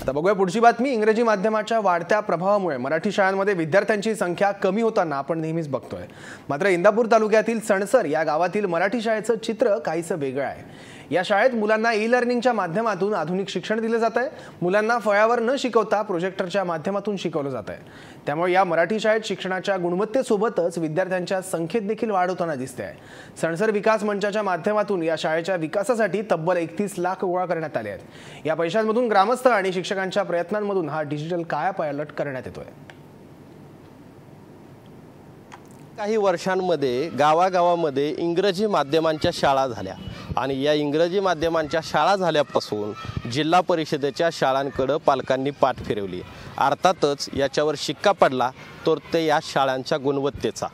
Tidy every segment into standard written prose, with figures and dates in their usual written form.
आता बघूया पुढची बातमी। इंग्रजी माध्यमाच्या वाढत्या प्रभावामुळे मराठी शाळांमध्ये विद्यार्थ्यांची संख्या कमी होताना आपण नेहमीच बघतोय। मात्र इंदापूर तालुक्यातील सणसर या गावातील मराठी शाळेचं चित्र काहीसं वेगळं आहे। या शाळेत मुलांना ई-लर्निंगच्या माध्यमातून आधुनिक शिक्षण दिले जात आहे। मुलांना फळ्यावर न शिकवता प्रोजेक्टरच्या माध्यमातून शिकवलं जात आहे। त्यामुळे या मराठी शाळेत शिक्षणाच्या गुणवत्तेसोबतच विद्यार्थ्यांच्या संख्येत देखील वाढ होताना दिसते आहे। सणसर विकास मंचाच्या माध्यमातून या शाळेच्या विकासासाठी तब्बल 31 लाख गोळा करण्यात आले आहेत। या पैशांमधून ग्रामस्थ आणि शिक्षकांच्या प्रयत्नांमधून हा डिजिटल कायापालट करण्यात येतोय। काही वर्षांमध्ये गावागावामध्ये इंग्रजी माध्यमांच्या शाळा झाल्या आणि या इंग्रजी माध्यमांच्या शाळा झाल्यापासून जिल्हा परिषदेच्या शाळांकडे पालकांनी पाठ फिरवली। अर्थातच याच्यावर शिक्का पडला तर ते या शाळांच्या गुणवत्तेचा।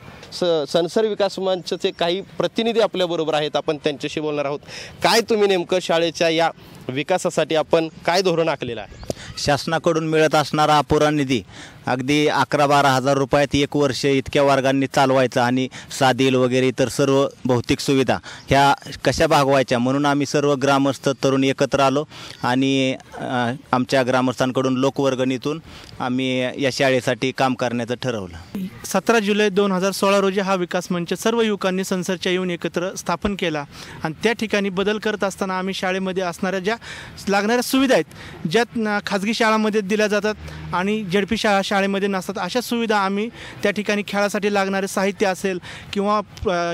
सणसर विकास मंचचे काही प्रतिनिधी आपल्याबरोबर आहेत, आपण त्यांच्याशी बोलणार आहोत। काय तुम्ही नेमकं शाळेच्या या विकासासाठी आपण काय धोरण आखलेलं आहे? शासनाकडून मिळत असणारा अपुरा निधी अगदी 11-12 हजार रुपयात एक वर्ष इतक्या वर्गांनी चालवायचा आणि साधील वगैरे इतर सर्व भौतिक सुविधा ह्या कशा भागवायच्या म्हणून आम्ही सर्व ग्रामस्थ तरुण एकत्र आलो आणि आमच्या ग्रामस्थांकडून लोकवर्गणीतून आम्ही या शाळेसाठी काम करण्याचं ठरवलं। 17 जुलै 2016 रोजी हा विकास मंच सर्व युवकांनी सणसरच्या येऊन एकत्र स्थापन केला आणि त्या ठिकाणी बदल करत असताना आम्ही शाळेमध्ये असणाऱ्या ज्या लागणाऱ्या सुविधा आहेत, ज्या खाजगी शाळांमध्ये दिल्या जातात आणि झेडपी शाळेमध्ये नसतात, अशा सुविधा आम्ही त्या ठिकाणी खेळासाठी लागणारे साहित्य असेल किंवा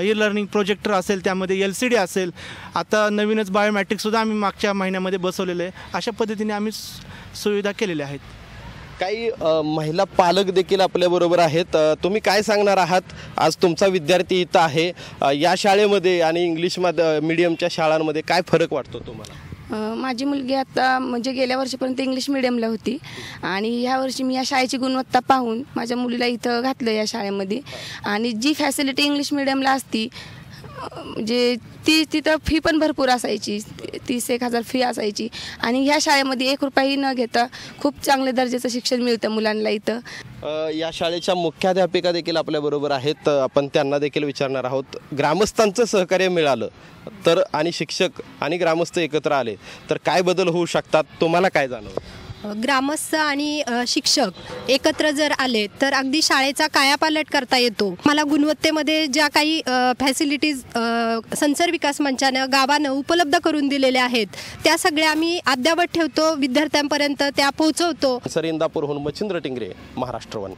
ई-लर्निंग प्रोजेक्टर असेल, त्यामध्ये LCD असेल, आता नवीनच बायोमॅट्रिकसुद्धा आम्ही मागच्या महिन्यामध्ये बसवलेलं आहे। अशा पद्धतीने आम्ही सुविधा केलेल्या आहेत। काही महिला पालक देखील आपल्याबरोबर आहेत। तुम्ही काय सांगणार आहात? आज तुमचा विद्यार्थी इथं आहे, या शाळेमध्ये आणि इंग्लिश मीडियमच्या शाळांमध्ये काय फरक वाटतो तुम्हाला? माझी मुलगी आता म्हणजे गेल्या वर्षीपर्यंत इंग्लिश मीडियमला होती आणि ह्या वर्षी मी या शाळेची गुणवत्ता पाहून माझ्या मुलीला इथं घातलं या शाळेमध्ये। आणि जी फॅसिलिटी इंग्लिश मीडियमला असती म्हणजे तिथं फी पण भरपूर असायची, 30,000 फी असायची आणि ह्या शाळेमध्ये 1 रुपयाही न घेता खूप चांगल्या दर्जाचं शिक्षण मिळतं मुलांना इथं। या शाळेच्या मुख्याध्यापिका देखील आपल्याबरोबर आहेत, आपण त्यांना देखील विचारणार आहोत। ग्रामस्थांचं सहकार्य मिळालं तर आणि शिक्षक आणि ग्रामस्थ एकत्र आले तर काय बदल होऊ शकतात, तुम्हाला काय जाणवतं? ग्रामस्थ आणि शिक्षक एकत्र जर आले तर अगदी शाळेचा कायापालट करता येतो। मला गुणवत्तेमध्ये ज्या काही फॅसिलिटीज सणसर विकास मंचानं गावानं उपलब्ध करून दिलेल्या आहेत त्या सगळ्या आम्ही अद्ययावत ठेवतो, विद्यार्थ्यांपर्यंत त्या पोहोचवतो। इंदापूरहून मच्छिंद्र टिंगरे, महाराष्ट्र वन।